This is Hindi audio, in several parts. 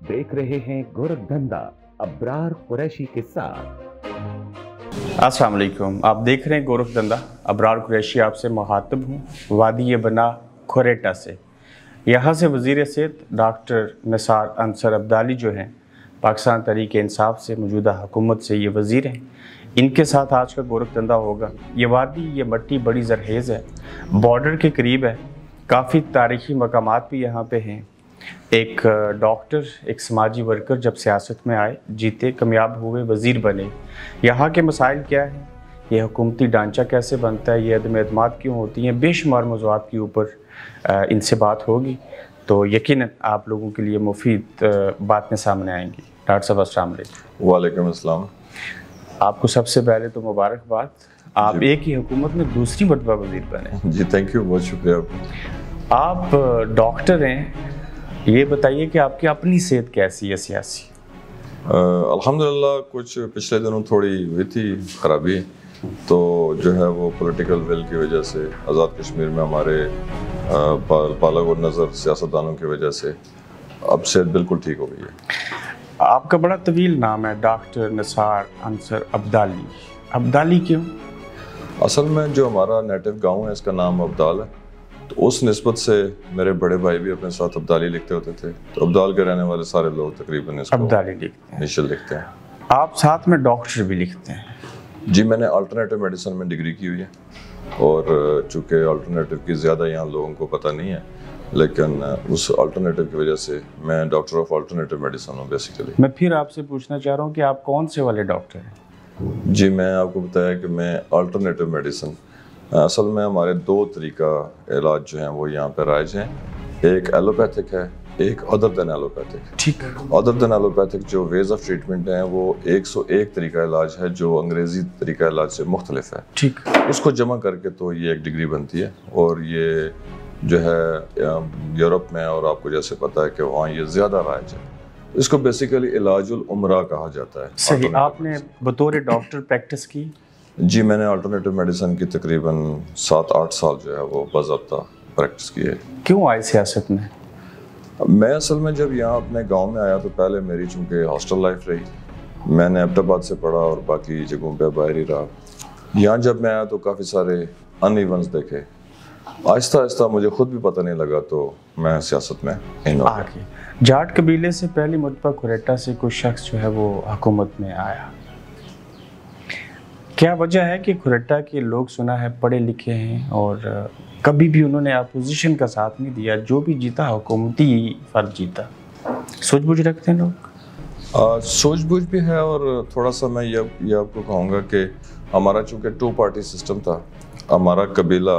देख रहे हैं गोरखधंधा अब्रार कुरैशी के साथ। अस्सलाम वालेकुम, आप देख रहे हैं गोरखधंधा। अब्रार कुरैशी आपसे मुखातिब हूँ वादी बना खोरेटा से। यहाँ से वज़ीर सेहत डॉक्टर निसार अंसर अब्दाली जो हैं पाकिस्तान तहरीक इंसाफ से मौजूदा हुकूमत से ये वज़ीर हैं, इनके साथ आज का गोरखधंधा होगा। ये वादी ये मट्टी बड़ी ज़रखेज़ है, बॉर्डर के करीब है, काफ़ी तारीख़ी मकामात भी यहाँ पे हैं। एक डॉक्टर, एक समाजी वर्कर जब सियासत में आए, जीते, कामयाब हुए, वज़ीर बने। यहाँ के मसाइल क्या हैं, ये हुकूमती ढांचा कैसे बनता है, ये अदम एतमाद क्यों होती हैं, बेशुमार मौज़ूआत के ऊपर इनसे बात होगी तो यकीनन आप लोगों के लिए मुफीद बातें सामने आएंगी। डॉक्टर साहब अस्सलाम वालेकुम। वालेकुम अस्सलाम। आपको सबसे पहले तो मुबारकबाद, आप एक ही हुकूमत में दूसरी मरतबा वज़ीर बने। जी थैंक यू, बहुत शुक्रिया आपका। आप डॉक्टर हैं, ये बताइए कि आपकी अपनी सेहत कैसी है सियासी? अल्हम्दुलिल्लाह कुछ पिछले दिनों थोड़ी हुई थी ख़राबी, तो जो है वो पॉलिटिकल विल की वजह से आज़ाद कश्मीर में हमारे बालग और नज़र सियासतदानों की वजह से अब सेहत बिल्कुल ठीक हो गई है। आपका बड़ा तवील नाम है, डॉक्टर निसार अंसर अब्दाली। अब्दाली क्यों? असल में जो हमारा नेटिव गांव है इसका नाम अब्दाल है, तो उस निस्बत से मेरे बड़े भाई भी अपने साथ अब्दाली लिखते होते थे, तो अब्दाल के रहने वाले सारे लोग तकरीबन इसको अब्दाली लिखते हैं। इनिशियल लिखते हैं। आप साथ में डॉक्टर भी लिखते हैं? जी, मैंने अल्टरनेटिव मेडिसिन में डिग्री की हुई है, और चूँकि अल्टरनेटिव की ज़्यादा यहाँ लोगों को पता नहीं है, लेकिन उस अल्टरनेटिव की वजह से मैं डॉक्टर ऑफ अल्टरनेटिव मेडिसिन हूँ बेसिकली। मैं फिर आपसे पूछना चाह रहा हूँ कि आप कौन से वाले डॉक्टर हैं? जी, मैं आपको बताया कि मैं अल्टरनेटिव मेडिसिन, असल में हमारे दो तरीका इलाज जो हैं वो यहाँ पर राइज हैं। एक एलोपैथिक है, एक अदर देन एलोपैथिक। ठीक। अदर देन एलोपैथिक जो वेज ऑफ ट्रीटमेंट हैं वो 101 तरीका इलाज है जो अंग्रेज़ी तरीका इलाज से मुख्तलिफ है। ठीक। उसको जमा करके तो ये एक डिग्री बनती है, और ये जो है यूरोप में, और आपको जैसे पता है कि वहाँ ये ज़्यादा राइज है। इसको बेसिकली इलाजुल उम्रा कहा जाता है। सही। आपने बतौर डॉक्टर प्रैक्टिस की? जी, मैंने अल्टरनेटिव मेडिसिन की तकरीबन 7-8 साल जो है वो बाज़ाब्ता प्रैक्टिस की है। क्यों आए सियासत में? मैं असल में जब यहाँ अपने गांव में आया तो पहले मेरी चूँकि हॉस्टल लाइफ रही, मैंने अब्दाबाद से पढ़ा और बाकी जगहों पे बाहर ही रहा। यहाँ जब मैं आया तो काफ़ी सारे अनइवन्स देखे, आहिस्ता आहिस्ता मुझे खुद भी पता नहीं लगा तो मैं सियासत में इन हो गया। जाट कबीले से पहली मरतबा खोरेटा से कोई शख्स जो है वो हुकूमत में आया, क्या वजह है कि खोरेटा के लोग सुना है पढ़े लिखे हैं और कभी भी उन्होंने अपोजिशन का साथ नहीं दिया, जो भी जीता हुकूमती फर्ज जीता? सूझबूझ रखते हैं लोग? सूझबूझ भी है, और थोड़ा सा मैं ये आपको कहूँगा कि हमारा चूँकि 2 पार्टी सिस्टम था, हमारा कबीला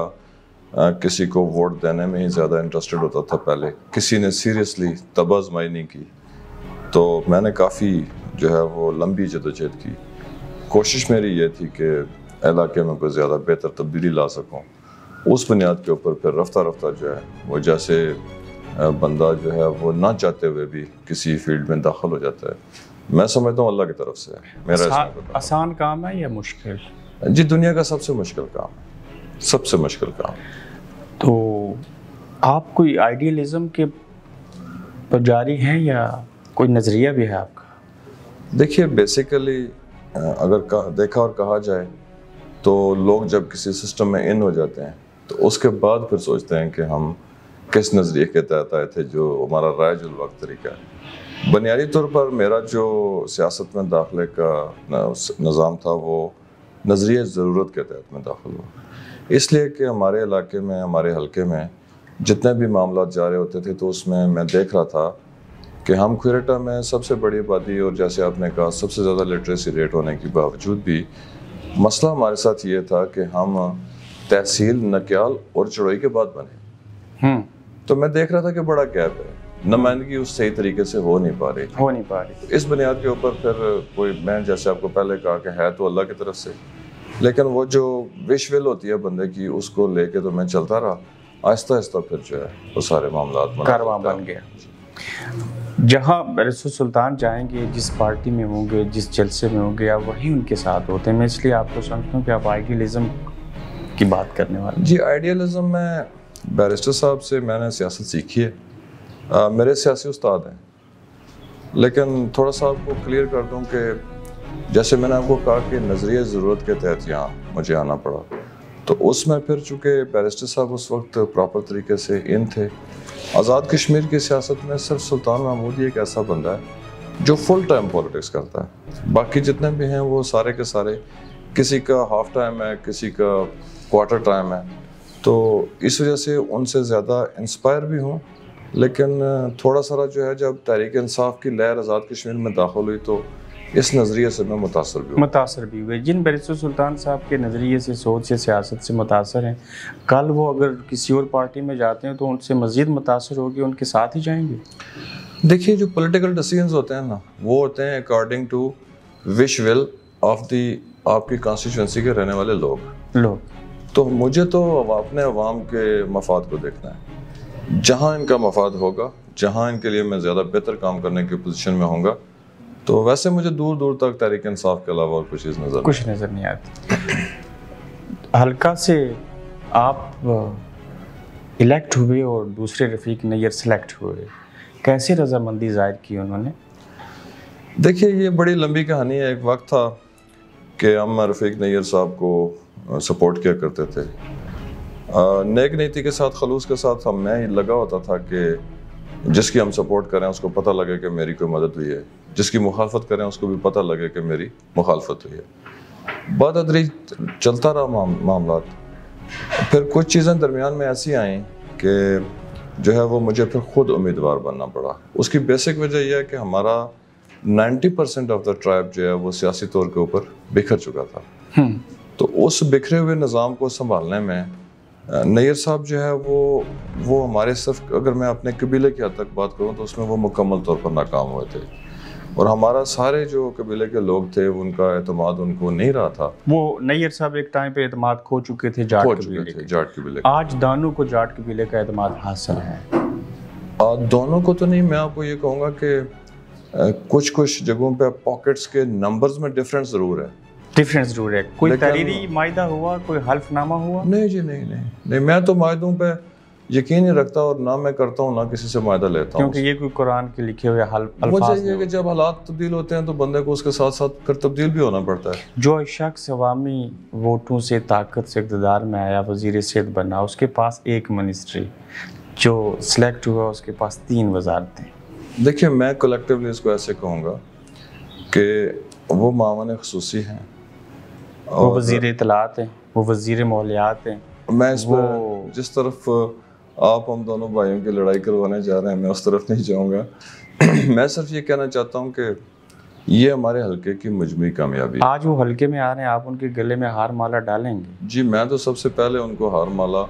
किसी को वोट देने में ही ज़्यादा इंटरेस्टेड होता था। पहले किसी ने सीरियसली तब आज़माई नहीं की, तो मैंने काफ़ी जो है वो लंबी जदोजहद की। कोशिश मेरी ये थी कि इलाके में कोई ज़्यादा बेहतर तब्दीली ला सकूं। उस बुनियाद के ऊपर फिर रफ्ता रफ्ता जो है वो जैसे बंदा जो है वो ना चाहते हुए भी किसी फील्ड में दाखिल हो जाता है। मैं समझता हूँ अल्लाह की तरफ से मेरा आसान काम है या मुश्किल? जी, दुनिया का सबसे मुश्किल काम है, सबसे मुश्किल काम। तो आप कोई आइडियलिज्म के पुजारी हैं या कोई नज़रिया भी है आपका? देखिए, बेसिकली अगर देखा और कहा जाए तो लोग जब किसी सिस्टम में इन हो जाते हैं तो उसके बाद फिर सोचते हैं कि हम किस नज़रिए के तहत आए थे, जो हमारा राइजुल वक्त तरीका है। बुनियादी तौर पर मेरा जो सियासत में दाखिले का निज़ाम था वो नज़रिए ज़रूरत के तहत में दाखिल हुआ, इसलिए कि हमारे इलाके में, हमारे हलके में जितने भी मामला जा रहे होते थे तो उसमें मैं देख रहा था कि हम खोरेटा में सबसे बड़ी आबादी और जैसे आपने कहा सबसे ज़्यादा लिटरेसी रेट होने के बावजूद भी मसला हमारे साथ ये था कि हम तहसील नक्याल और चढ़ोई के बाद बने। तो मैं देख रहा था कि बड़ा गैप है, नुमाइंदगी उस सही तरीके से हो नहीं पा रही। इस बुनियाद के ऊपर फिर कोई, मैं जैसे आपको पहले कहा कि है तो अल्लाह की तरफ से, लेकिन वो जो विश विल होती है बंदे की उसको लेके तो मैं चलता रहा। आहिस्ता आहिस्ता फिर जो है वो सारे मामला कारवां बन गया। जहाँ रसूल सुल्तान जाएंगे, जिस पार्टी में होंगे, जिस जलसे में होंगे, आप वहीं उनके साथ होते हैं। मैं इसलिए आपको समझता हूँ कि आप आइडियलिज्म की बात करने वाले। जी, आइडियलिज्म में बैरिस्टर साहब से मैंने सियासत सीखी है। मेरे सियासी उस्ताद हैं, लेकिन थोड़ा सा आपको क्लियर कर दूं कि जैसे मैंने आपको कहा कि नज़रिए ज़रूरत के तहत यहाँ मुझे आना पड़ा, तो उसमें फिर चूँकि बैरिस्टर साहब उस वक्त प्रॉपर तरीके से इन थे। आज़ाद कश्मीर की सियासत में सिर्फ सुल्तान महमूद ही एक ऐसा बंदा है जो फुल टाइम पॉलिटिक्स करता है। बाकी जितने भी हैं वो सारे के सारे, किसी का हाफ टाइम है, किसी का क्वार्टर टाइम है। तो इस वजह से उनसे ज़्यादा इंस्पायर भी हूँ। लेकिन थोड़ा सारा जो है, जब तहरीक इंसाफ की लहर आज़ाद कश्मीर में दाखिल हुई तो इस नज़रिए से मैं मुतासर भी हुए। जिन बैरिस्टर सुल्तान साहब के नज़रिए से, सोच से, सियासत से मुतासर हैं, कल वो अगर किसी और पार्टी में जाते हैं तो उनसे मज़ीद मुतासर होगी, उनके साथ ही जाएंगे? देखिए, जो पॉलिटिकल डिसीजंस होते हैं ना, वो होते हैं according to wish will of the आपकी कॉन्स्टिट्यूंसी के रहने वाले लोग। तो मुझे तो अपने अवाम के मफाद को देखना है। जहाँ इनका मफाद होगा, जहाँ इनके लिए मैं ज़्यादा बेहतर काम करने की पोजीशन में होऊंगा, तो वैसे मुझे दूर दूर तक तहरीक इंसाफ के अलावा और कुछ चीज़ नज़र नहीं आती। हल्का से आप इलेक्ट हुए और दूसरे रफ़ीक नैयर सेलेक्ट हुए, कैसे रजामंदी जाहिर की उन्होंने? देखिए, ये बड़ी लंबी कहानी है। एक वक्त था कि हम रफ़ीक नैयर साहब को सपोर्ट किया करते थे। नेक नीति के साथ, खलूस के साथ मैं लगा होता था कि जिसकी हम सपोर्ट करें उसको पता लगे कि मेरी कोई मदद हुई है, जिसकी मुखालफत करें उसको भी पता लगे कि मेरी मुखालफत हुई है। बाद अदरी चलता रहा मामला। फिर कुछ चीज़ें दरमियान में ऐसी आई कि जो है वो मुझे फिर खुद उम्मीदवार बनना पड़ा। उसकी बेसिक वजह यह है कि हमारा 90% ऑफ द ट्राइब जो है वो सियासी तौर के ऊपर बिखर चुका था। तो उस बिखरे हुए निज़ाम को संभालने में नैयर साहब जो है वो हमारे सिर्फ, अगर मैं अपने कबीले की हद तक बात करूं तो उसमें वो मुकम्मल तौर पर नाकाम हुए थे। और हमारा सारे जो कबीले के लोग थे उनका एतमाद उनको नहीं रहा था। वो नैयर साहब एक टाइम पे एतमाद खो चुके थे जाट कबीले। आज दानू को जाट कबीले का एतमाद हासिल है? दोनों को तो नहीं, मैं आपको ये कहूँगा कि कुछ जगहों पे पॉकेट्स के नंबर्स में डिफरेंस ज़रूर है। कोई तहरीरी मायदा हुआ, कोई हल्फनामा हुआ? नहीं जी, नहीं। मैं तो मायदों पे यकीन नहीं रखता और ना मैं करता हूँ, ना किसी से मायदा लेता हूँ, क्योंकि ये कोई कुरान के लिखे हुए अल्फाज वजह ये कि जब हालात तब्दील होते हैं तो बंदे को उसके साथ साथ फिर तब्दील भी होना पड़ता है। जो शख्स अवामी वोटों से, ताकत से इक़्तिदार में आया, वज़ीर सेहत बना, उसके पास एक मिनिस्ट्री, जो सिलेक्ट हुआ उसके पास 3 वजारतें। देखिए, मैं कलेक्टिवली इसको ऐसे कहूँगा कि वो मावन ख़ुसूसी हैं, वो वज़ीर इत्तलात हैं, वो वज़ीर मौलियात हैं। मैं इस पर जिस तरफ आप हम दोनों भाइयों की लड़ाई करवाने जा रहे हैं मैं उस तरफ नहीं जाऊंगा। मैं सिर्फ ये कहना चाहता हूँ कि ये हमारे हलके की मजमूई कामयाबी। आज वो हलके में आ रहे हैं, आप उनके गले में हार माला डालेंगे? जी, मैं तो सबसे पहले उनको हार माला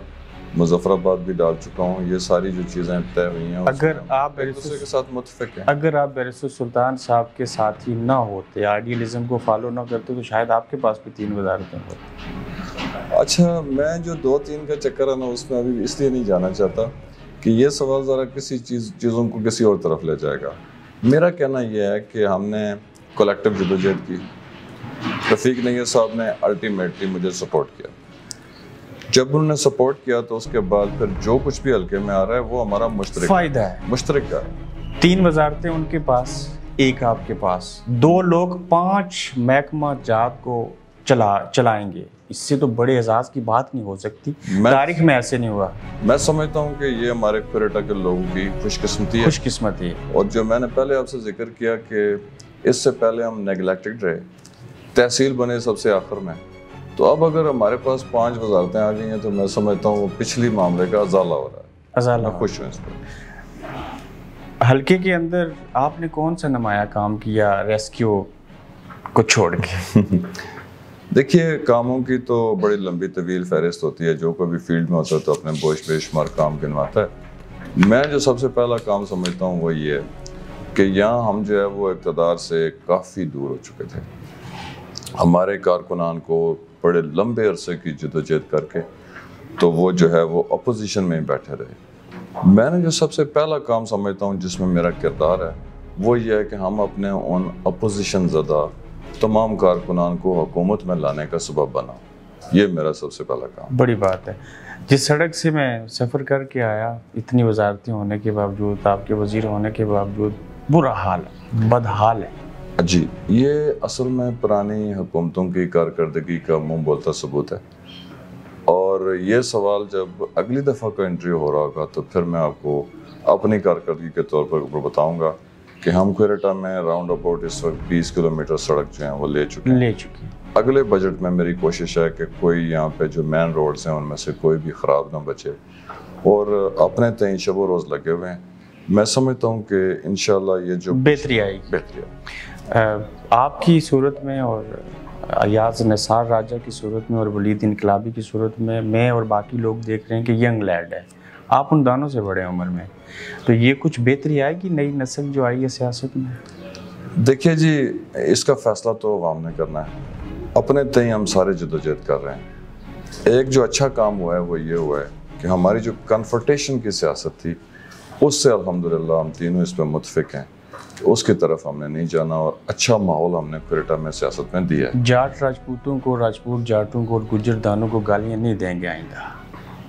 मुजफ्फराबाद भी डाल चुका हूँ। ये सारी जो चीज़ें तय हुई हैं, अगर आप एक दूसरे के साथ मुत्तफ़िक़ हैं। अगर आप बैरिस्टर सुल्तान साहब के साथ ही ना होते, आइडियलिज्म को फॉलो ना करते, तो शायद आपके पास भी 3 वजारतें होती। अच्छा, मैं जो 2-3 का चक्कर है ना, उसमें अभी इसलिए नहीं जाना चाहता कि ये सवाल ज़रा किसी चीज़ों को किसी और तरफ ले जाएगा। मेरा कहना यह है कि हमने कलेक्टिव जदोजहद की। रफ़ीक नैयर साहब ने अल्टीमेटली मुझे सपोर्ट किया। जब उन्होंने सपोर्ट किया तो उसके बाद फिर जो कुछ भी हल्के में आ रहा है वो हमारा मुश्तरक है। 3 वजारतें उनके पास, 1 आपके पास। 2 लोग 5 महकमा जात को चलाएंगे। इससे तो बड़े एजाज की बात नहीं हो सकती। तारीख में ऐसे नहीं हुआ। मैं समझता हूँ कि ये हमारे क्वेटा के लोगों की खुशकिस्मती है। और जो मैंने पहले आपसे जिक्र किया कि इससे पहले हम नेग्लेक्टेड रहे, तहसील बने सबसे आखिर में, तो अब अगर हमारे पास 5 वजारतें आ गई हैं तो मैं समझता हूँ वो पिछली मामले का अजाला हो रहा है। मैं खुश हूँ इस पर। हल्के के अंदर आपने कौन सा नमाया काम किया रेस्क्यू को छोड़ के? देखिए, कामों की तो बड़ी लंबी तवील फहरिस्त होती है। जो कभी फील्ड में होता है तो अपने बोश बेशुमार काम गिनवाता है। मैं जो सबसे पहला काम समझता हूँ वो ये है कि यहाँ हम जो है वो इक़्तिदार से काफ़ी दूर हो चुके थे। हमारे कारकुनान को बड़े लंबे अरसे की जदोजहद करके तो वो जो है वो अपोजिशन में ही बैठे रहे। मैंने जो सबसे पहला काम समझता हूँ जिसमें मेरा किरदार है वो ये है कि हम अपने उन अपोजिशन ज़दा तमाम कारकुनान को हुकूमत में लाने का सबब बना। ये मेरा सबसे पहला काम। बड़ी बात है। जिस सड़क से मैं सफ़र करके आया, इतनी वजारतें होने के बावजूद, आपके वज़ीर होने के बावजूद, बुरा हाल है, बदहाल है। जी, ये असल में पुरानी हुकूमतों की कारकर्दगी का मुंह बोलता सबूत है। और ये सवाल जब अगली दफ़ा का इंटरव्यू हो रहा होगा तो फिर मैं आपको अपनी कारकर्दगी के तौर पर बताऊंगा कि हम क्वेटा में राउंड अबाउट इस वक्त 20 किलोमीटर सड़क जो है वो ले चुके हैं। अगले बजट में मेरी कोशिश है कि कोई यहाँ पे जो मेन रोड्स हैं उनमें से कोई भी ख़राब ना बचे, और अपने तय शब रोज़ लगे हुए हैं। मैं समझता हूँ कि इंशाल्लाह ये जो बेहतरी आएगी। आपकी सूरत में और अयाज निसार राजा की सूरत में और वलीद इनकलाबी की सूरत में मैं और बाकी लोग देख रहे हैं कि यंग लैड है, आप उन दोनों से बड़े उम्र में, तो ये कुछ बेहतरी आएगी नई नस्ल जो आई है सियासत में? देखिए जी, इसका फ़ैसला तो अवाम ने करना है। अपने तय हम सारे जदोजहद कर रहे हैं। एक जो अच्छा काम हुआ है वो ये हुआ है कि हमारी जो कन्फ्रंटेशन की सियासत थी उससे अल्हम्दुलिल्लाह हम तीनों इस पर मुतफिक हैं कि उसकी तरफ हमने नहीं जाना, और अच्छा माहौल हमने क्वेटा में सियासत में दिया है। जाट राजपूतों को, राजपूत जाटों को और गुज्जर दानों को गालियाँ नहीं देंगे आइंदा?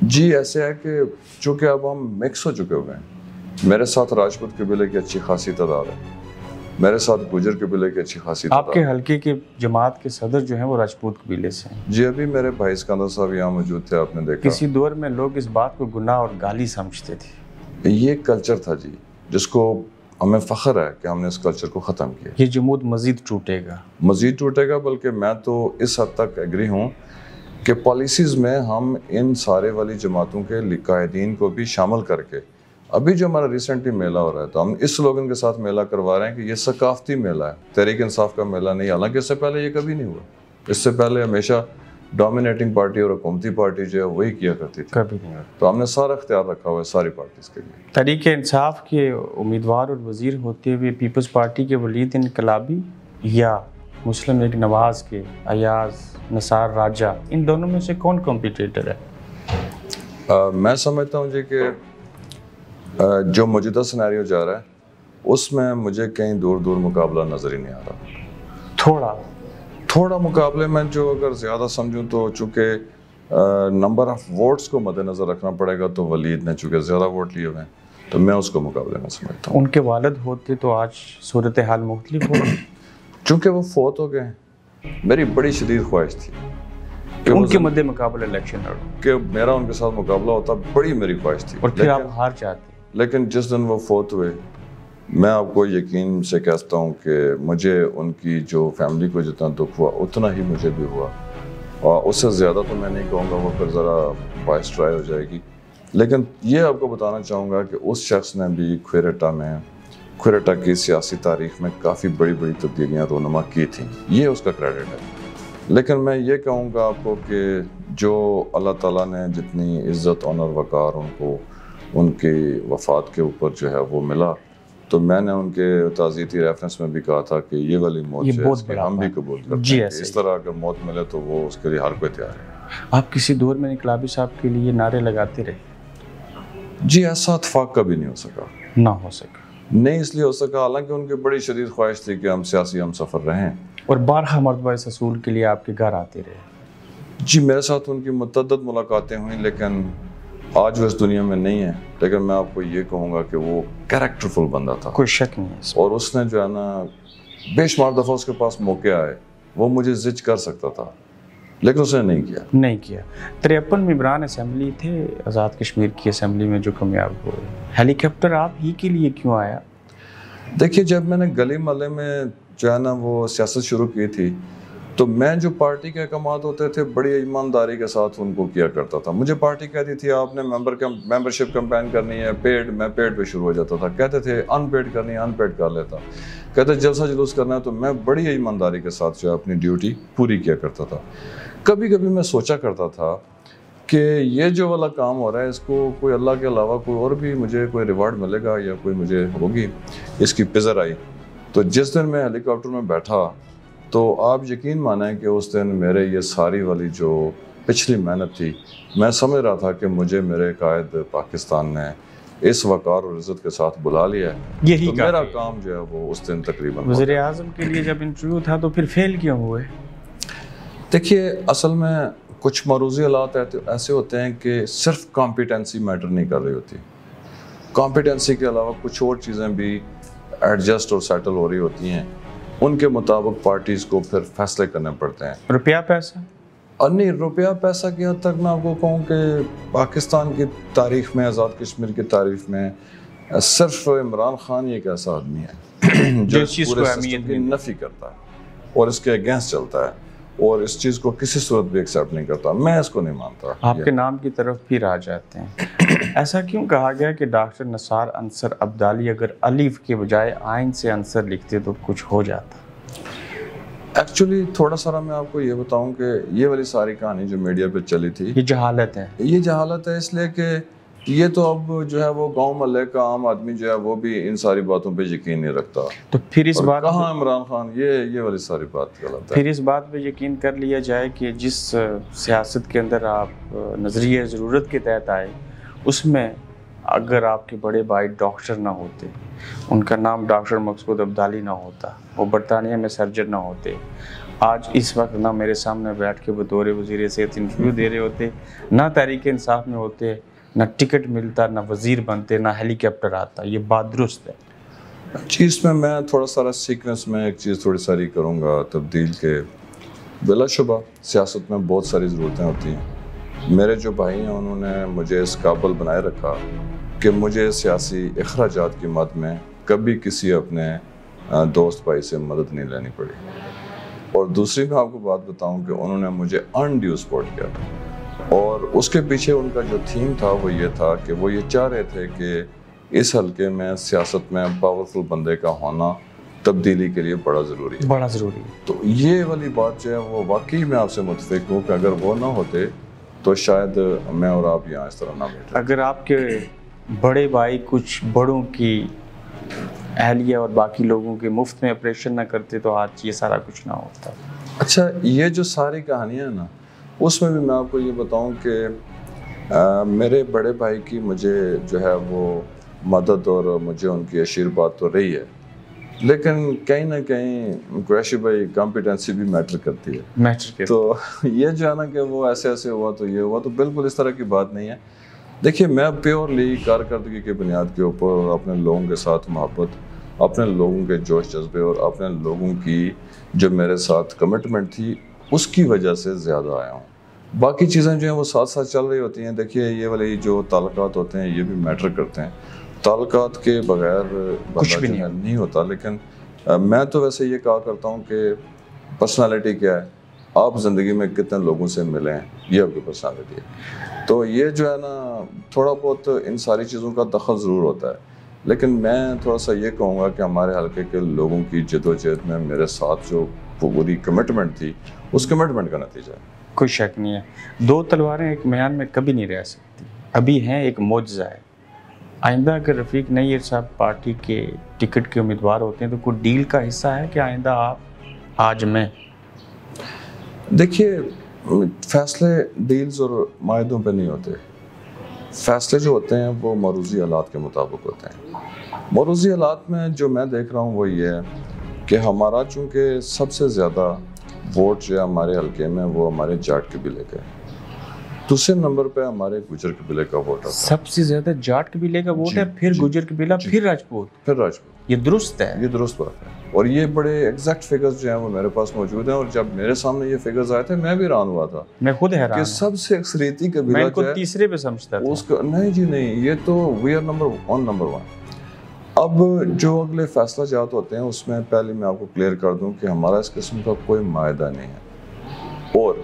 जी, ऐसे है कि चूँकि अब हम मिक्स हो चुके हुए हैं। मेरे साथ राजपूत कबीले की अच्छी खासी तादाद है, मेरे साथ गुजर कबीले की अच्छी खासी तादाद। आपके हल्के के जमात के सदर जो हैं वो राजपूत कबीले से हैं? जी, अभी मेरे भाई सिकंदर साहब यहाँ मौजूद थे, आपने देखा। किसी दौर में लोग इस बात को गुनाह और गाली समझते थे। ये कल्चर था जी, जिसको हमें फ़ख्र है कि हमने इस कल्चर को ख़त्म किया। ये जमूद मज़ीद टूटेगा, मज़ीद टूटेगा, बल्कि मैं तो इस हद तक एग्री हूँ कि पॉलिसीज़ में हम इन सारे वाली जमातों के कायदीन को भी शामिल करके, अभी जो हमारा रिसेंटली मेला हो रहा है तो हम इस स्लोगन के साथ मेला करवा रहे हैं कि ये सकाफती मेला है, तहरीक इंसाफ का मेला नहीं। हालांकि इससे पहले ये कभी नहीं हुआ। इससे पहले हमेशा डोमिनेटिंग पार्टी और हुकूमती पार्टी जो है वही किया करती थी, कभी नहीं हुआ। तो हमने सारा इख्तियार रखा हुआ है सारी पार्टीज़ के लिए। तहरीक इंसाफ के उम्मीदवार और वज़ीर होते हुए पीपल्स पार्टी के वलीद इनकलाबी या मुस्लिम लीग नवाज़ के अयाज निसार राजा, इन दोनों में से कौन कॉम्पिटिटर है? मैं समझता हूँ जी कि जो मौजूदा सिनेरियो जा रहा है उसमें मुझे कहीं दूर दूर मुकाबला नज़र ही नहीं आ रहा। थोड़ा मुकाबले में जो अगर ज़्यादा समझूं तो चूँकि नंबर ऑफ वोट्स को मद्देनज़र रखना पड़ेगा, तो वलीद ने चूँकि ज़्यादा वोट लिए हुए हैं तो मैं उसको मुकाबले में समझता हूँ। उनके वालिद होते तो आज सूरत हाल मुख्तलिफ हो। चूँकि वो फोत हो गए, मेरी बड़ी शदीद ख्वाहिश थी कि उनके मद्दे मुकाबले इलेक्शन लड़ो, कि मेरा उनके साथ मुकाबला होता, बड़ी मेरी ख्वाहिश थी। और फिर आप हार जाते। लेकिन जिस दिन वो फोत हुए, मैं आपको यकीन से कहता हूँ कि मुझे उनकी जो फैमिली को जितना दुख हुआ उतना ही मुझे भी हुआ, और उससे ज़्यादा तो मैं नहीं कहूँगा, वो फिर ज़रा वॉइस ट्राई हो जाएगी। लेकिन ये आपको बताना चाहूँगा कि उस शख्स ने भी क्वेटा की सियासी तारीख में काफ़ी बड़ी बड़ी तब्दीलियाँ रोनुमा की थी, ये उसका क्रेडिट है। लेकिन मैं ये कहूँगा आपको कि जो अल्लाह ताला ने जितनी इज़्ज़त ऑनर वक़ार उनको उनकी वफ़ात के ऊपर जो है वो मिला, तो मैंने उनके ताज़ियती रेफरेंस में भी कहा था कि ये वाली मौत जो है हम भी कबूल करते हैं। इस तरह अगर मौत मिले तो वो उसके लिए हर कोई तैयार है। आप किसी दौर में इनकलाबी साहब के लिए नारे लगाते रहे? जी, ऐसा इत्फाक कभी नहीं हो सका। ना हो सका नहीं इसलिए हो सका, हालांकि उनकी बड़ी शदीद ख्वाहिश थी कि हम सियासी हम सफ़र रहें, और बारहा मरतबा इस असूल के लिए आपके घर आते रहे। जी, मेरे साथ उनकी मुतअद्दिद मुलाकातें हुई, लेकिन आज वो इस दुनिया में नहीं है। लेकिन मैं आपको ये कहूँगा कि वो कैरेक्टरफुल बंदा था, कोई शक नहीं है। और उसने जो है ना बेशुमार दफ़ा उसके पास मौके आए, वो मुझे जिज कर सकता था, लेकिन उसने नहीं किया। 53 मेंबरान असम्बली थे आज़ाद कश्मीर की असम्बली में जो कामयाब हुए। हेलीकॉप्टर आप ही के लिए क्यों आया? देखिए, जब मैंने गली मोहल्ले में जो है ना वो सियासत शुरू की थी, तो मैं जो पार्टी के अहकामात होते थे बड़ी ईमानदारी के साथ उनको किया करता था। मुझे पार्टी कहती थी आपने मेंबरशिप कैंपेन करनी है पेड, मैं पेड पे शुरू हो जाता था। कहते थे अनपेड करनी है, अनपेड कर लेता। कहते जलसा जुलूस करना है, तो मैं बड़ी ईमानदारी के साथ जो है अपनी ड्यूटी पूरी किया करता था। कभी कभी मैं सोचा करता था कि ये जो वाला काम हो रहा है इसको कोई अल्लाह के अलावा कोई और भी मुझे कोई रिवार्ड मिलेगा या कोई मुझे होगी इसकी पिज़र आई। तो जिस दिन मैं हेलीकॉप्टर में बैठा तो आप यकीन माने कि उस दिन मेरे ये सारी वाली जो पिछली मेहनत थी, मैं समझ रहा था कि मुझे मेरे कायद पाकिस्तान ने इस वक़ार और इज़्ज़त के साथ बुला लिया है। यही तो मेरा काम जो है वो उस दिन तकरीबन वज़ीर आज़म के लिए जब इंटरव्यू था तो फिर फेल क्यों हुए? देखिए, असल में कुछ मरूज़ी हालात ऐसे होते हैं कि सिर्फ कॉम्पिटेंसी मैटर नहीं कर रही होती, कॉम्पिटेंसी के अलावा कुछ और चीज़ें भी एडजस्ट और सेटल हो रही होती हैं, उनके मुताबिक पार्टीज़ को फिर फैसले करने पड़ते हैं। रुपया पैसा? और नहीं, रुपया पैसा की हद तक मैं आपको कहूँ कि पाकिस्तान की तारीख में, आज़ाद कश्मीर की तारीख में सिर्फ इमरान खान ही एक ऐसा आदमी है जो इस चीज़ पूरे को सिस्टम अहमियत की नहीं नफ़ी करता है और इसके अगेंस्ट चलता है और इस चीज़ को किसी सूरत भी एक्सेप्ट नहीं करता। मैं इसको नहीं मानता। आपके नाम की तरफ फिर आ जाते हैं। ऐसा क्यों कहा गया कि डॉक्टर निसार अंसर अब्दाली अगर अलिफ के बजाय आइन से अंसर लिखते तो कुछ हो जाता? एक्चुअली थोड़ा सारा मैं आपको ये बताऊं कि ये वाली सारी कहानी जो मीडिया पे चली थी, ये जहालत है। ये जहालत है इसलिए कि ये तो अब जो है वो गांव मोहल्ले का आम आदमी जो है वो भी इन सारी बातों पे यकीन नहीं रखता। तो फिर इस बात कहाँ इमरान खान, ये वाली सारी बात गलत है। फिर इस बात पे यकीन कर लिया जाए कि जिस सियासत के अंदर आप नज़रिए ज़रूरत के तहत आए, उसमें अगर आपके बड़े भाई डॉक्टर ना होते, उनका नाम डॉक्टर मकसूद अब्दाली ना होता, वो बरतानिया में सर्जन ना होते, आज इस वक्त ना मेरे सामने बैठ के बतौर वज़ीर सेहत इंटरव्यू दे रहे होते, ना तहरीक इंसाफ में होते, ना टिकट मिलता, ना वज़ीर बनते, ना हेलीकॉप्टर आता। ये बात दुरुस्त है। चीज़ में मैं थोड़ा सारा सीक्वेंस में एक चीज़ थोड़ी सारी करूँगा तब्दील के। बिलाशुबा सियासत में बहुत सारी ज़रूरतें होती हैं। मेरे जो भाई हैं उन्होंने मुझे इस काबिल बनाए रखा कि मुझे सियासी अखराजात की मद में कभी किसी अपने दोस्त भाई से मदद नहीं लेनी पड़ी। और दूसरी मैं आपको बात बताऊं कि उन्होंने मुझे अनड्यू सपोर्ट किया और उसके पीछे उनका जो थीम था वो ये था कि वो ये चाह रहे थे कि इस हल्के में सियासत में पावरफुल बंदे का होना तब्दीली के लिए बड़ा ज़रूरी है। बड़ा ज़रूरी है। तो ये वाली बात जो है वो वाकई मैं आपसे मुतफिक हूँ कि अगर वो ना होते तो शायद मैं और आप यहाँ इस तरह ना बैठे। अगर आपके बड़े भाई कुछ बड़ों की अहलिया और बाकी लोगों के मुफ्त में ऑपरेशन ना करते तो आज ये सारा कुछ ना होता। अच्छा, ये जो सारी कहानियाँ ना, उसमें भी मैं आपको ये बताऊं कि मेरे बड़े भाई की मुझे जो है वो मदद और मुझे उनकी आशीर्वाद तो रही है, लेकिन कहीं ना कहीं कुरैशी भाई कॉम्पिटेंसी भी मैटर करती है। तो ये जो है ना कि वो ऐसे ऐसे हुआ तो ये हुआ, तो बिल्कुल इस तरह की बात नहीं है। देखिए, मैं प्योरली कारकर्दगी की बुनियाद के ऊपर और अपने लोगों के साथ मोहब्बत, अपने लोगों के जोश जज्बे और अपने लोगों की जो मेरे साथ कमिटमेंट थी उसकी वजह से ज़्यादा आया हूँ। बाकी चीज़ें जो हैं वो साथ साथ चल रही होती हैं। देखिए, ये वाली जो ताल्लुकात होते हैं ये भी मैटर करते हैं। ताल्लुकात के बगैर कुछ भी नहीं होता। लेकिन मैं तो वैसे ये कहा करता हूँ कि पर्सनालिटी क्या है, आप ज़िंदगी में कितने लोगों से मिले हैं, ये आपकी पर्सनालिटी है। तो ये जो है ना, थोड़ा बहुत इन सारी चीज़ों का दखल ज़रूर होता है, लेकिन मैं थोड़ा सा ये कहूँगा कि हमारे हल्के के लोगों की जदोजहद में मेरे साथ जो पूरी कमिटमेंट थी, उस कमिटमेंट का नतीजा है। कोई शक नहीं है। दो तलवारें एक म्यान में कभी नहीं रह सकती, अभी हैं, एक मौजज़ा है। आइंदा अगर रफ़ीक नैयर साहब पार्टी के टिकट के उम्मीदवार होते हैं तो कोई डील का हिस्सा है कि आइंदा आप, आज मैं? देखिए, फैसले डील्स और मायदों पे नहीं होते। फैसले जो होते हैं वो मरूज़ी हालात के मुताबिक होते हैं। मरूज़ी हालात में जो मैं देख रहा हूँ वो ये है कि हमारा चूँकि सबसे ज़्यादा वोट जो है हमारे हल्के में वो हमारे जाट कबीले के, दूसरे नंबर पे हमारे गुजर कबीले का वोट आता है। सबसे ज़्यादा जाट कबीले का वोट है, फिर गुजर कबीला, फिर राजपूत। ये दुरुस्त है? ये दुरुस्त बात है। और ये बड़े एग्जैक्ट फिगर्स जो हैं वो मेरे पास मौजूद हैं। और जब मेरे सामने ये फिगर्स आए थे मैं भी हैरान हुआ था। मैं खुद हैरान कि सबसे अक्सरियती कबीला मैं इनको तीसरे पे समझता था। उसका नहीं जी नहीं, ये तो वी आर नंबर वन। अब जो अगले फैसला जात होते हैं उसमें पहले मैं आपको क्लियर कर दूं कि हमारा इस किस्म का कोई मायदा नहीं है। और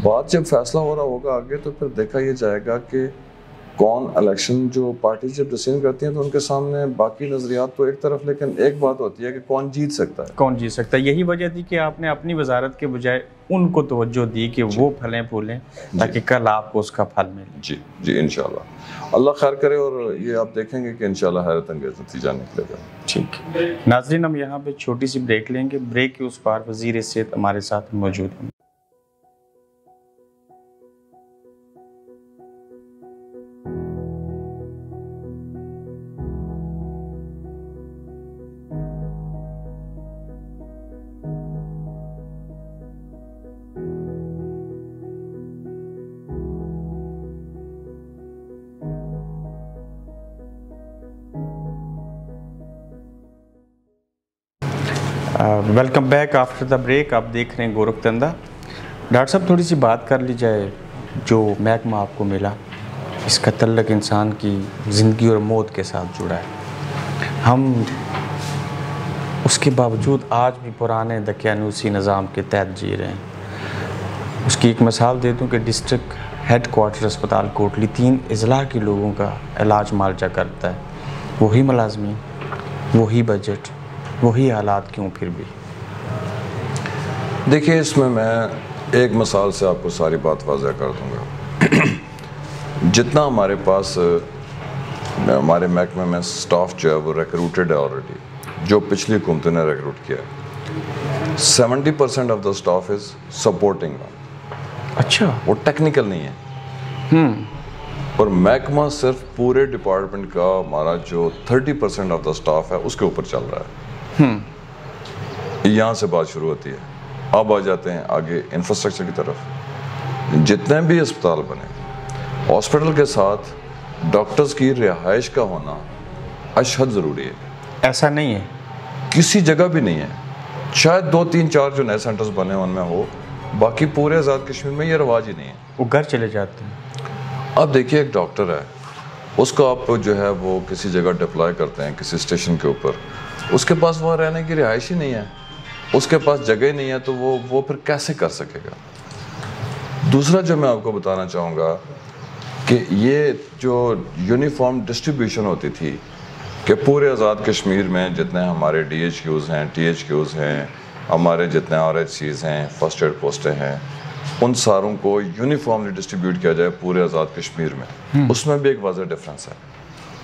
बात जब फैसला हो रहा होगा आगे तो फिर देखा ये जाएगा कि कौन इलेक्शन, जो पार्टी जब डिसीजन करती हैं तो उनके सामने बाकी नजरियात तो एक तरफ, लेकिन एक बात होती है कि कौन जीत सकता है। कौन जीत सकता है। यही वजह थी कि आपने अपनी वजारत के बजाय उनको तवज्जो दी कि वो फलें फूलें ताकि कल आपको उसका फल मिले। जी जी, इंशाल्लाह अल्लाह खैर करे। और ये आप देखेंगे कि इंशाल्लाह हैरत अंगेज नतीजा निकलेगा। ठीक है नाज़रीन, हम यहाँ पे छोटी सी ब्रेक लेंगे। ब्रेक के उस पार वज़ीर सेहत हमारे साथ मौजूद हैं। Welcome back after the break. आप देख रहे हैं गोरखधंधा। डॉक्टर साहब, थोड़ी सी बात कर ली जाए, जो महकमा आपको मिला, इसका तल्लक इंसान की ज़िंदगी और मौत के साथ जुड़ा है। हम उसके बावजूद आज भी पुराने दकियानूसी निज़ाम के तहत जी रहे हैं। उसकी एक मिसाल दे दूं कि डिस्ट्रिक्ट हेड क्वार्टर अस्पताल कोटली 3 अज़ला के लोगों का इलाज मालजा करता है। वही मुलाजमीन, वही बजट, वही हालात, क्यों फिर भी? देखिए, इसमें मैं एक मिसाल से आपको सारी बात वाज़ह कर दूंगा। जितना हमारे पास हमारे महकमे में स्टाफ जो है वो रिक्रूटेड है ऑलरेडी, जो पिछली हुकूमतों ने रिक्रूट किया है, 70% of the staff is supporting. अच्छा, वो टेक्निकल नहीं है। और महकमा सिर्फ पूरे डिपार्टमेंट का हमारा जो 30% ऑफ द स्टाफ है उसके ऊपर चल रहा है। यहाँ से बात शुरू होती है। अब आ जाते हैं आगे इंफ्रास्ट्रक्चर की तरफ। जितने भी अस्पताल बने, हॉस्पिटल के साथ डॉक्टर्स की रिहाइश का होना अशहद ज़रूरी है। ऐसा नहीं है, किसी जगह भी नहीं है। शायद 2, 3, 4 जो नए सेंटर्स बने उनमें हो, बाकी पूरे आज़ाद कश्मीर में ये रवाज ही नहीं है। वो घर चले जाते हैं। अब देखिए, एक डॉक्टर है, उसको आप जो है वो किसी जगह डिप्लॉय करते हैं किसी स्टेशन के ऊपर, उसके पास वहाँ रहने की रिहाइश ही नहीं है, उसके पास जगह ही नहीं है, तो वो फिर कैसे कर सकेगा? दूसरा जो मैं आपको बताना चाहूँगा कि ये जो यूनिफॉर्म डिस्ट्रीब्यूशन होती थी कि पूरे आज़ाद कश्मीर में जितने हमारे DHQs हैं, THQs हैं, हमारे जितने RHCs हैं, फर्स्ट एड पोस्टें हैं, उन सारों को यूनिफॉर्मली डिस्ट्रीब्यूट किया जाए पूरे आज़ाद कश्मीर में, उसमें भी एक वाज़ह डिफरेंस है।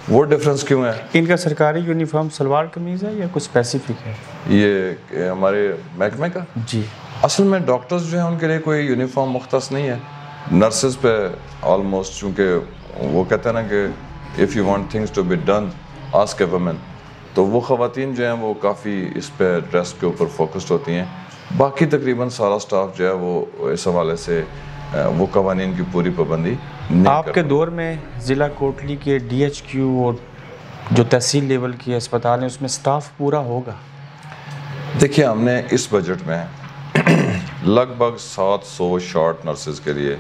वो डिफरेंस क्यों है? इनका सरकारी यूनिफॉर्म सलवार कमीज़ है या कुछ स्पेसिफिक है? ये हमारे महकमे का जी, असल में डॉक्टर्स जो हैं उनके लिए कोई यूनिफॉर्म मुख्तस नहीं है। नर्सेज पे ऑलमोस्ट, चूँकि वो कहते हैं ना कि if you want things to be done ask a women, तो वो ख़वातीन जो हैं वो काफ़ी इस पे ड्रेस के ऊपर फोकस्ड होती हैं। बाकी तकरीबन सारा स्टाफ जो है वो इस हवाले से वो कवानीन की पूरी पाबंदी नहीं आपके दौर में ज़िला कोटली के DHQ और जो तहसील लेवल की अस्पताल है उसमें स्टाफ पूरा होगा? देखिए, हमने इस बजट में लगभग 700 शॉर्ट नर्सेज के लिए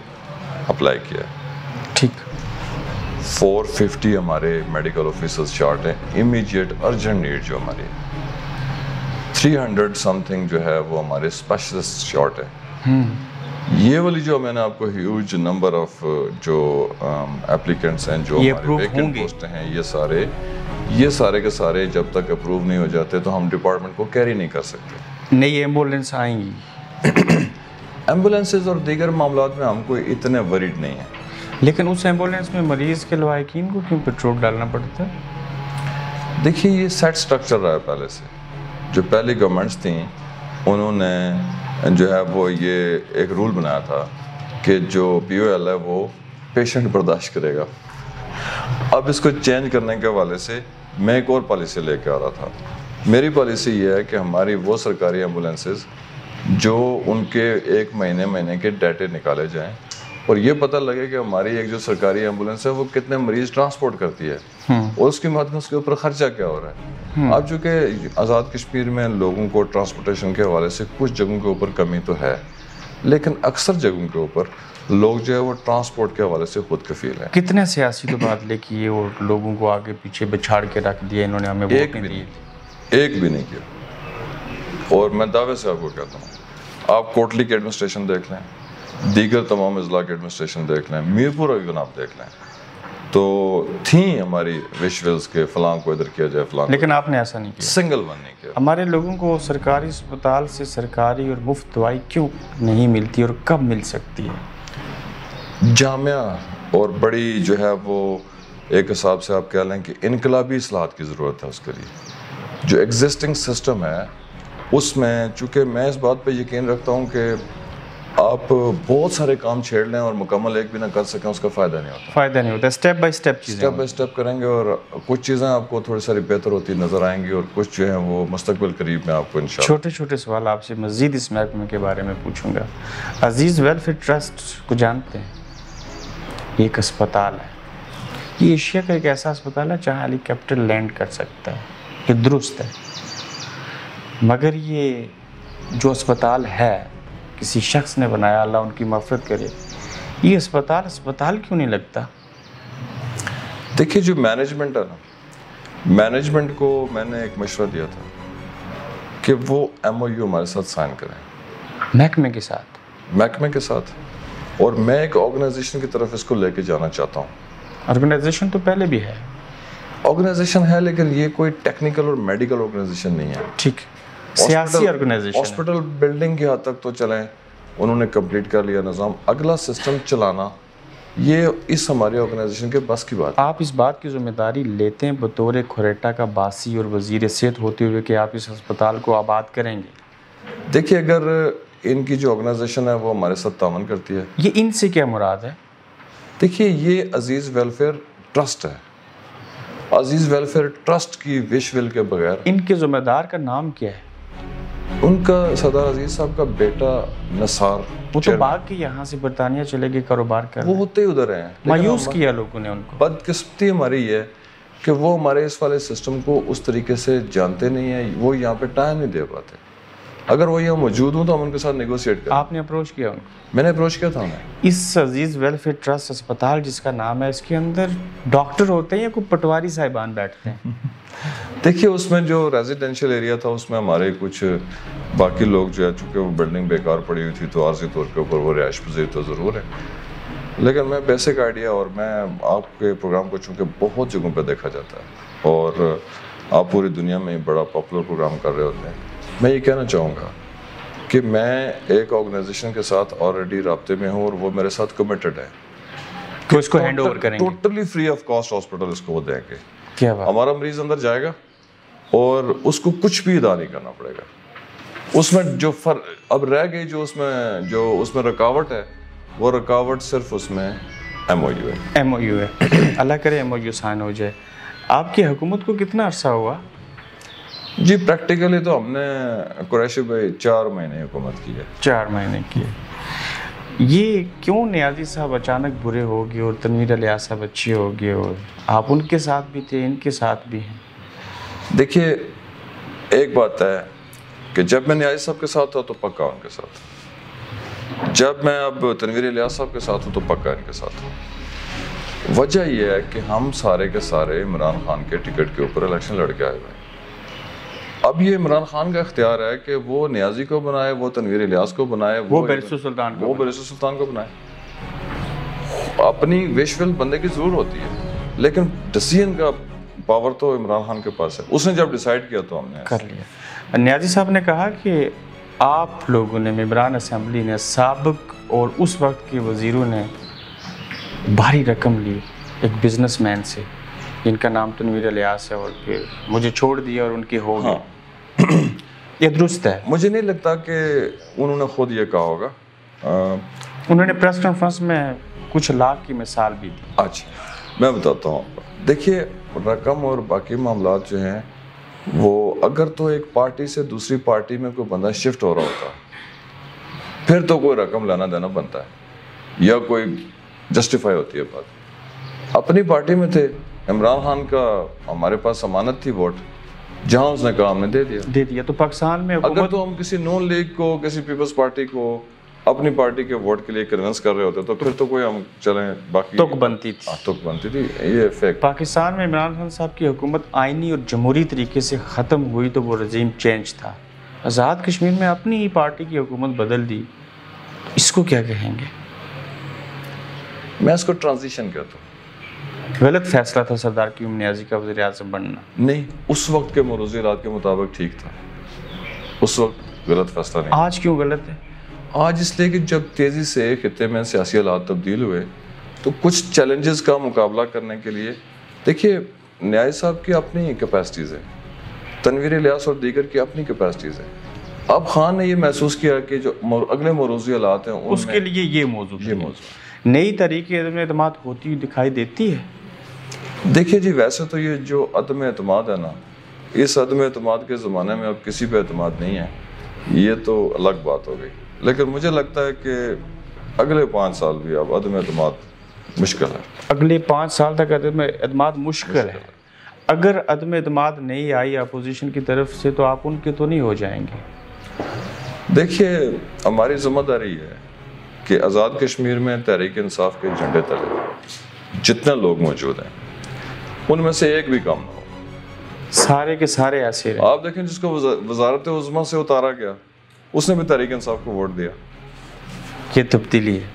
अप्लाई किया है। ठीक। 450 हमारे मेडिकल ऑफिसर्स शॉर्ट हैं, इमीडिएट अर्जेंट नीड जो हमारी 300 समथिंग जो है वो हमारे स्पेशलिस्ट शॉर्ट है। ये वाली जो मैंने आपको ह्यूज नंबर ऑफ जो एप्लीकेंट्स हैं, जो हमारे वेकेंट पोस्ट हैं, ये सारे के सारे जब तक अप्रूव नहीं हो जाते तो हम डिपार्टमेंट को कैरी नहीं कर सकते। नई एम्बुलेंस आएंगी। एम्बुलेंसेज और दीगर मामलात में हम कोई इतने वरीड नहीं हैं। लेकिन उस एम्बुलेंस में मरीज़ के लवाकिन को क्यों पेट्रोल डालना पड़ता है? देखिए, ये सेट स्ट्रक्चर रहा है पहले से। जो पहली गवर्नमेंट्स थी उन्होंने जो है वो ये एक रूल बनाया था कि जो POL है वो पेशेंट बर्दाश्त करेगा। अब इसको चेंज करने के हवाले से मैं एक और पॉलिसी लेके आ रहा था। मेरी पॉलिसी ये है कि हमारी वो सरकारी एम्बुलेंसेज जो उनके 1 महीने के डाटे निकाले जाएं और ये पता लगे कि हमारी एक जो सरकारी एम्बुलेंस है वो कितने मरीज ट्रांसपोर्ट करती है और उसकी मदद में उसके ऊपर खर्चा क्या हो रहा है। अब चूँकि आज़ाद कश्मीर में लोगों को ट्रांसपोर्टेशन के हवाले से कुछ जगहों के ऊपर कमी तो है, लेकिन अक्सर जगहों के ऊपर लोग जो है वो ट्रांसपोर्ट के हवाले से खुद कफील है। कितने सियासी तबादले किए और लोगों को आगे पीछे बिछाड़ के रख दिया इन्होंने, हमें एक भी नहीं किया। और मैं दावे से आपको कहता हूँ, आप कोटली के एडमिनिस्ट्रेशन देख लें, दीगर तमाम अजला के एडमिनिस्ट्रेशन देख लें, मीरपुर इवन आप देख लें, तो थी हमारी विजुअल्स के फलां को इधर किया जाए फलां, लेकिन आपने ऐसा नहीं किया। सिंगल वन नहीं किया। हमारे लोगों को सरकारी अस्पताल से सरकारी और मुफ्त दवाई क्यों नहीं मिलती और कब मिल सकती है? जामिया और बड़ी जो है वो एक हिसाब से आप कह लें कि इनकलाबी इस्लाहत की ज़रूरत है उसके लिए। जो एग्जिस्टिंग सिस्टम है उसमें, चूँकि मैं इस बात पे यकीन रखता हूँ कि आप बहुत सारे काम छेड़ लें और मुकम्मल एक भी ना कर सकें, उसका फ़ायदा नहीं होता। स्टेप बाय स्टेप करेंगे और कुछ चीज़ें आपको थोड़ी सारी बेहतर होती नज़र आएंगी और कुछ जो है वो मुस्तकबिल करीब में आपको इंशाअल्लाह। छोटे छोटे सवाल आपसे मज़ीद इस महकमे के बारे में पूछूंगा। अजीज़ वेलफेयर ट्रस्ट को जानते हैं? ये एक अस्पताल है, ये एशिया का एक ऐसा अस्पताल है जहाँ हेलीकॉप्टर लैंड कर सकता है। ये दुरुस्त है। मगर ये जो अस्पताल है किसी शख्स ने बनाया, अल्लाह उनकी मग़फ़िरत करे, ये अस्पताल क्यों नहीं लगता? देखिए जो मैनेजमेंट है ना, मैनेजमेंट को मैंने एक मशवरा दिया था कि वो MOU हमारे साथ साइन करें, महकमे के साथ, और मैं एक ऑर्गेनाइजेशन की तरफ इसको लेके जाना चाहता हूँ। ऑर्गेनाइजेशन तो पहले भी है, ऑर्गेनाइजेशन है, लेकिन ये कोई टेक्निकल और मेडिकल ऑर्गेनाइजेशन नहीं है। ठीक, सियासी ऑर्गेनाइजेशन। हॉस्पिटल बिल्डिंग की हद तक तो चलें, उन्होंने कंप्लीट कर लिया निज़ाम, अगला सिस्टम चलाना ये इस हमारे ऑर्गेनाइजेशन के बस की बात है। आप इस बात की जिम्मेदारी लेते हैं बतौर खुरेटा का बासी और वज़ीर सेहत होते हुए कि आप इस अस्पताल को आबाद करेंगे? देखिए अगर इनकी जो ऑर्गेनाइजेशन है वो हमारे साथ तावन करती है। ये इनसे क्या मुराद है? देखिए ये अजीज़ वेलफेयर ट्रस्ट है, अजीज़ वेलफेयर ट्रस्ट की विश विल के बगैर। इनके ज़िम्मेदार का नाम क्या है? उनका सरदार अजीज साहब का बेटा नसार, वो तो बाग के यहाँ से बरतानिया चले गए कारोबार कर, वो होते ही उधर हैं। मायूस किया लोगों ने उनको। बदकिस्मती हमारी है कि वो हमारे इस वाले सिस्टम को उस तरीके से जानते नहीं है, वो यहाँ पे टाइम नहीं दे पाते। अगर वो यहाँ मौजूद हूँ तो हम उनके साथ नेगोशिएट करें। आपने अप्रोच किया उनको? मैंने अप्रोच किया था उन्हें। इस अजीज़ वेलफेयर ट्रस्ट अस्पताल जिसका नाम है, इसके अंदर डॉक्टर होते हैं या कोई पटवारी साहिबान बैठते हैं? देखिए उसमें जो रेजिडेंशियल एरिया था उसमें हमारे कुछ बाकी लोग जो है, चूँकि वो बिल्डिंग बेकार पड़ी हुई थी तो आर्जी तौर के ऊपर वो रिहाइश पजीर तो ज़रूर है, लेकिन मैं बेसिक आइडिया, और मैं आपके प्रोग्राम को चूँकि बहुत जगहों पे देखा जाता है और आप पूरी दुनिया में बड़ा पॉपुलर प्रोग्राम कर रहे होते हैं, मैं ये कहना चाहूँगा कि मैं एक ऑर्गेनाइजेशन के साथ ऑलरेडी राब्ते में हूँ और वो मेरे साथ कमिटेड है तो इसको हैंड ओवर करेंगे। Totally free of cost hospital इसको वो देंगे। क्या बात? हमारा मरीज अंदर जाएगा और उसको कुछ भी अदा नहीं करना पड़ेगा। उसमें जो अब रह गई जो उसमें रुकावट है, वो रुकावट सिर्फ उसमें MOU है। अल्लाह करे MOU साइन हो जाए। आपकी हुकूमत को कितना अरसा हुआ? जी प्रैक्टिकली तो हमने कुरैशी भाई 4 महीने हुकूमत की है। 4 महीने की है। ये क्यों नियाज़ी साहब अचानक बुरे हो गए और तनवीर इलियास साहब अच्छे हो गए, और आप उनके साथ भी थे, इनके साथ भी हैं? देखिए एक बात है कि जब मैं नियाज़ी साहब के साथ था तो पक्का उनके साथ, जब मैं अब तनवीर इलियास साहब के साथ हूँ तो पक्का इनके साथ हूँ। वजह यह है कि हम सारे के सारे इमरान खान के टिकट के ऊपर इलेक्शन लड़के आए हुए हैं। अब ये इमरान खान का इख्तियार है कि वो नियाज़ी को बनाए, वो तनवीर इलियास को बनाए, वो बैरिस्टर सुल्तान को बनाए। अपनी विशुअल बंदे की जरूर होती है, लेकिन डिसीजन का पावर तो इमरान खान के पास है। उसने जब डिसाइड किया तो हमने कर लिया। नियाज़ी साहब ने कहा कि आप लोगों ने, मेंबरान असेंबली ने, साबिक और उस वक्त के वज़ीरों ने भारी रकम ली एक बिजनेसमैन से, जिनका नाम तनवीर इलियास है, और फिर मुझे छोड़ दिया और उनकी हो गई। ये दुरुस्त है? मुझे नहीं लगता कि उन्होंने खुद ये कहा होगा। उन्होंने प्रेस कॉन्फ्रेंस में कुछ लाख की मिसाल भी दी। अच्छा मैं बताता हूँ। देखिए रकम और बाकी मामलात जो हैं वो, अगर तो एक पार्टी से दूसरी पार्टी में कोई बंदा शिफ्ट हो रहा होता फिर तो कोई रकम लाना देना बनता है या कोई जस्टिफाई होती है बात। अपनी पार्टी में थे, इमरान खान का हमारे पास अमानत थी वोट, जहां उसने कहा हमने दे दिया। तो पाकिस्तान में अगर तो हम किसी नॉन लीग को, किसी पीपल्स पार्टी को अपनी पार्टी के वोट के लिए कन्विंस कर रहे होते तो फिर तो कोई हम चलें, बाकी तुक बनती थी। ये फैक्ट। पाकिस्तान में इमरान खान साहब की हुकूमत आइनी और जमहूरी तरीके से ख़त्म हुई तो वो रजीम चेंज था। आज़ाद कश्मीर में अपनी ही पार्टी की हुकूमत बदल दी, इसको क्या कहेंगे? मैं इसको ट्रांजिशन कहता हूँ। गलत फैसला था सरदार क्यूम नियाज़ी का वज़ीर आज़म बनना? नहीं, उस वक्त के मौजूद हालात के मुताबिक ठीक था, उस वक्त गलत फैसला नहीं। आज क्यों गलत है? आज इसलिए कि जब तेज़ी से खित्ते में सियासी हालात तब्दील हुए तो कुछ चैलेंजेस का मुकाबला करने के लिए, देखिए न्याय साहब की अपनी कैपेसिटीज़ हैं, तनवीर इलियास और दीगर की अपनी कैपेसिटीज़ हैं। अब खान ने ये महसूस किया कि जो अगले मौजूदी हालात हैं उसके लिए ये मौजूद नई तरीके एतमाद होती हुई दिखाई देती है। देखिए जी, वैसे तो ये जो अदम एतमाद है ना, इस अदम एतमाद के ज़माने में अब किसी पे एतमाद नहीं है, ये तो अलग बात हो गई। लेकिन मुझे लगता है कि अगले 5 साल भी अब अदम एतमाद मुश्किल है। अगले 5 साल तक अदम एतमाद मुश्किल है। अगर अदम एतमाद नहीं आई अपोजिशन की तरफ से तो आप उनके तो नहीं हो जाएंगे? देखिए, हमारी जिम्मेदारी है कि आज़ाद कश्मीर में तहरीक इंसाफ के झंडे तले जितने लोग मौजूद हैं उनमें से एक भी कम ना हो, सारे के सारे ऐसे रहे। आप देखें, जिसको वजारत उज़्मा से उतारा गया उसने भी तहरीक इंसाफ को वोट दिया। ये तब्दीली है,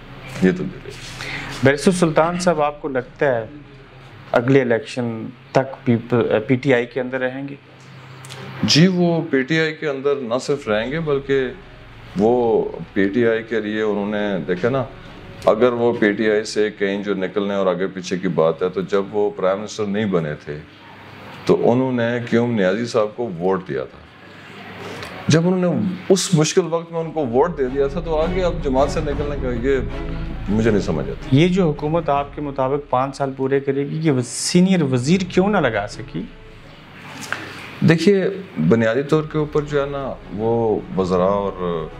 ये तब्दीली। बैरिस्टर सुल्तान साहब, आपको लगता है अगले इलेक्शन तक पीटीआई के अंदर रहेंगे? जी, वो पीटीआई के अंदर न सिर्फ रहेंगे बल्कि वो पीटीआई के लिए उन्होंने देखा ना, अगर वो पीटीआई से कहीं जो निकलने और आगे पीछे की बात है, तो जब वो प्राइम मिनिस्टर नहीं बने थे तो उन्होंने क्यूम नियाज़ी साहब को वोट दिया था। जब उन्होंने उस मुश्किल वक्त में उनको वोट दे दिया था तो आगे अब जमात से निकलने का ये मुझे नहीं समझ आता। ये जो हुकूमत आपके मुताबिक 5 साल पूरे करेगी, ये सीनियर वजीर क्यों ना लगा सकी? देखिए, बुनियादी तौर के ऊपर जो है ना, वो वज़रा और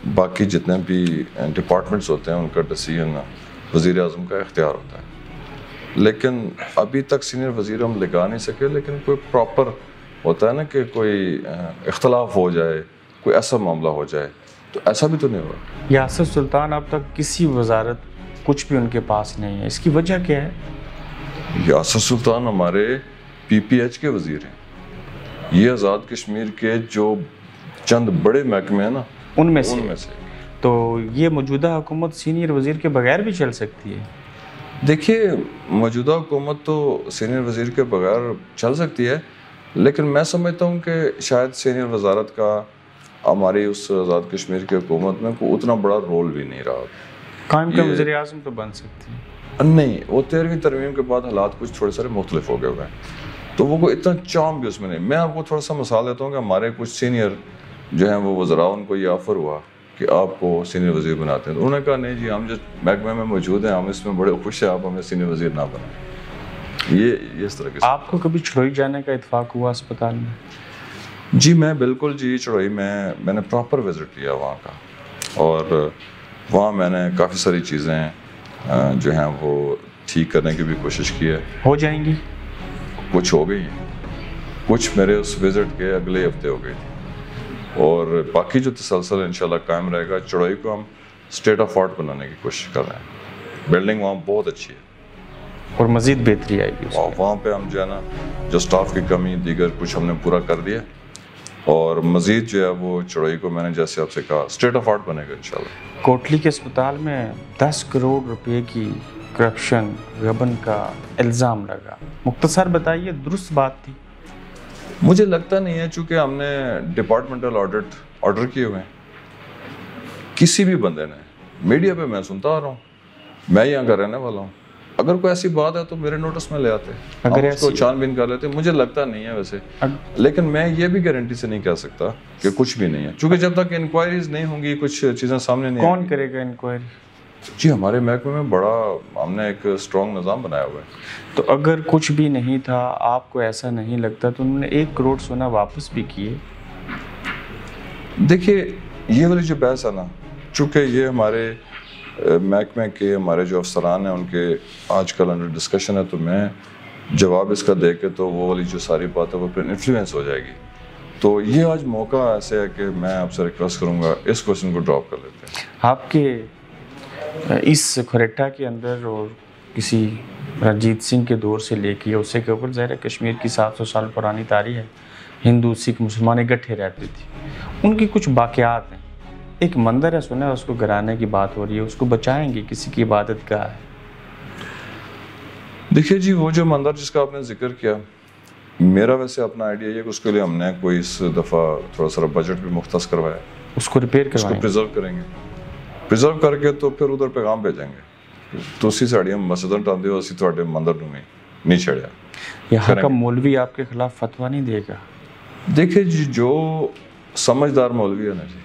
बाकी जितने भी डिपार्टमेंट्स होते हैं उनका डिसीजन वज़ीर आज़म का इख्तियार होता है, लेकिन अभी तक सीनियर वज़ीर हम लगा नहीं सके। लेकिन कोई प्रॉपर होता है ना कि कोई इख्तलाफ हो जाए, कोई ऐसा मामला हो जाए, तो ऐसा भी तो नहीं हुआ। यासिर सुल्तान अब तक किसी वजारत कुछ भी उनके पास नहीं है, इसकी वजह क्या है? यासिर सुल्तान हमारे पीपीएच के वज़ीर हैं। ये आज़ाद कश्मीर के जो चंद बड़े महकमे हैं ना, उनमें से। तो ये मौजूदा हुकूमत सीनियर वज़ीर के बगैर भी चल सकती है? देखिए, मौजूदा हुकूमत तो सीनियर वज़ीर के बगैर चल सकती है, लेकिन मैं समझता हूँ कि शायद सीनियर वजारत का हमारी उस आज़ाद कश्मीर की हुकूमत में कोई उतना बड़ा रोल भी नहीं रहा। कायम का वज़ीर आज़म तो बन सकती है। नहीं, वो 13वीं तरमीम के बाद हालात कुछ थोड़े सारे मुख्तलिफ हो गए हुए हैं, तो वो कोई इतना चाम भी उसमें नहीं। मैं आपको थोड़ा सा मिसाल देता हूँ कि हमारे कुछ सीनियर जो हैं वो वज़रा, उनको ये ऑफ़र हुआ कि आपको सीनियर वज़ीर बनाते हैं, तो उन्होंने कहा नहीं जी, हम जिस महकमे में मौजूद हैं हम इसमें बड़े खुश हैं, आप हमें सीनियर वज़ीर ना बनाएं। ये इस तरह के। आपको कभी चढ़ोई जाने का इत्फाक हुआ अस्पताल में? जी, मैं बिल्कुल जी, चढ़ोई में मैंने प्रॉपर विज़िट किया वहाँ का, और वहाँ मैंने काफ़ी सारी चीज़ें जो हैं वो ठीक करने की भी कोशिश की है। हो जाएंगी? कुछ हो गई हैं, कुछ मेरे उस विज़िट के अगले हफ्ते हो गई थी, और बाकी जो तसलसल इंशाल्लाह कायम रहेगा। चढ़ोई को हम स्टेट ऑफ आर्ट बनाने की कोशिश कर रहे हैं। बिल्डिंग वहाँ बहुत अच्छी है और मज़ीद बेहतरी आएगी, और वहाँ पे हम जो है ना, जो स्टाफ की कमी दीगर कुछ हमने पूरा कर दिया, और मज़ीद जो है वो चढ़ोई को मैंने जैसे आपसे कहा स्टेट ऑफ आर्ट बनेगा इंशाल्लाह। कोटली के अस्पताल में 10 करोड़ रुपए की करप्शन गबन का इल्ज़ाम लगा, मुख्तसर बताइए, दुरुस्त बात थी? मुझे लगता नहीं है, चूँकि हमने डिपार्टमेंटल ऑडिट ऑर्डर किए हुए हैं। किसी भी बंदे ने, मीडिया पे मैं सुनता आ रहा हूँ, मैं यहाँ का रहने वाला हूँ, अगर कोई ऐसी बात है तो मेरे नोटिस में ले आते, अगर उसको छानबीन कर लेते। मुझे लगता नहीं है वैसे, लेकिन मैं ये भी गारंटी से नहीं कह सकता कि कुछ भी नहीं है, क्योंकि जब तक इंक्वायरीज नहीं होंगी, कुछ चीज़ें सामने नहीं। कौन करेगा इंक्वायरी? जी, हमारे महकमे में बड़ा हमने एक स्ट्रॉन्ग निज़ाम बनाया हुआ है। तो अगर कुछ भी नहीं था, आपको ऐसा नहीं लगता, तो उन्होंने 1 करोड़ सोना वापस भी किए। देखिए, ये वाली जो बहस है ना, चूँकि ये हमारे महकमे के हमारे जो अफसरान हैं उनके आजकल अंडर डिस्कशन है, तो मैं जवाब इसका दे के तो वो वाली जो सारी बात है वो फिर इन्फ्लुएंस हो जाएगी। तो ये आज मौका ऐसे है कि मैं आपसे रिक्वेस्ट करूँगा इस क्वेश्चन को ड्रॉप कर लेते हैं। आपके इस खरेटा के अंदर और किसी रंजीत सिंह के दौर से लेके उससे के ऊपर ज़ाहिर कश्मीर की 700 साल पुरानी तारीख है, हिंदू सिख मुसलमान इकट्ठे रहती थी, उनकी कुछ वाक़यात हैं। एक मंदिर है, सुना है उसको गिराने की बात हो रही है, उसको बचाएंगे, किसी की इबादत का है। देखिए जी, वो जो मंदिर जिसका आपने जिक्र किया, मेरा वैसे अपना आइडिया है कि उसके लिए हमने कोई इस दफ़ा थोड़ा सा बजट भी मुख्तस करवाया, उसको रिपेयर करवाएंगे, उसको प्रिजर्व करेंगे, प्रिजर्व करके तो फिर उधर पैगाम भेजेंगे। तो उसी साड़ी हम मस्जिद टांदे हो, उसी थोड़े मंदिर नहीं छड़िया। यहाँ का मौलवी आपके खिलाफ फतवा नहीं देगा? देखिए जी, जो समझदार मौलवी है ना जी,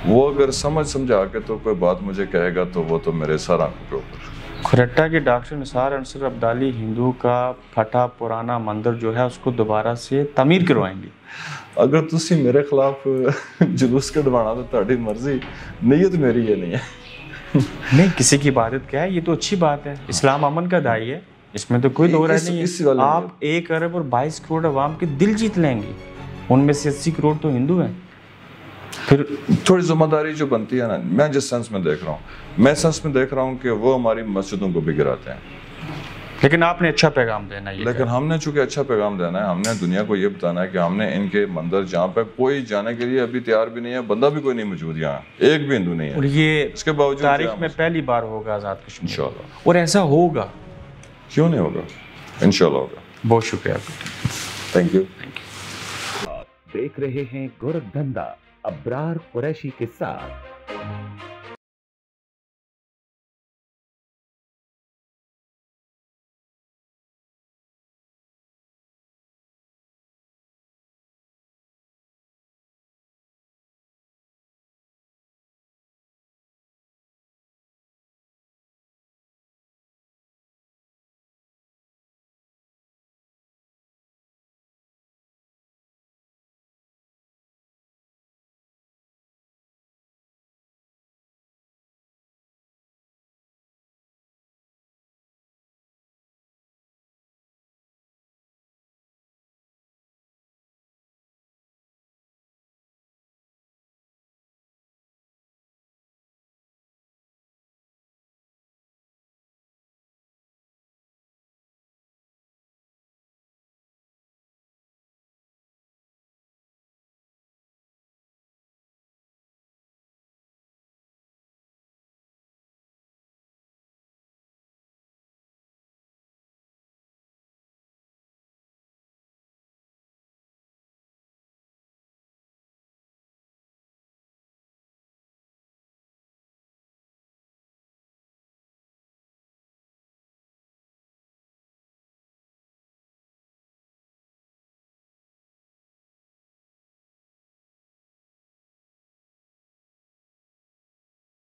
वो अगर समझा के तो कोई बात मुझे कहेगा तो वो तो मेरे सर आंखों के ऊपर। खरेटा के डॉक्टर निसार अंसर अब्दाली हिंदू का फटा पुराना मंदिर जो है उसको दोबारा से तमीर करवाएंगे। अगर तुसी मेरे खिलाफ जुलूस कढ़वाना तो ताड़ी मर्जी, नीयत मेरी ये नहीं है। नहीं, किसी की इबादत क्या है, ये तो अच्छी बात है। इस्लाम अमन का दाई है, इसमें तो कोई दो राय नहीं इस है। वाले में- आप 1 अरब और 22 करोड़ अवाम के दिल जीत लेंगे, उनमें से 80 करोड़ तो हिंदू हैं। फिर थोड़ी जिम्मेदारी जो बनती है ना, मैं जिस सेंस में देख रहा हूँ, मैं सेंस में देख रहा हूँ कि वो हमारी मस्जिदों को भी गिराते हैं। लेकिन आपने अच्छा पैगाम देना है, लेकिन हमने चूंकि अच्छा पैगाम देना है, हमने दुनिया को ये बताना है कि हमने इनके मंदिर जहाँ पे कोई जाने के लिए अभी तैयार भी नहीं है, बंदा भी कोई नहीं मौजूद, यहाँ एक भी हिंदू नहीं और है, ये इसके बावजूद तारीख में पहली बार होगा आज़ाद कश्मीर, इंशाल्लाह। और ऐसा होगा, क्यों नहीं होगा, इंशाल्लाह होगा। बहुत शुक्रिया आपका। Thank you. आप देख रहे हैं गोरखधंधा अब्रार कुरैशी के साथ।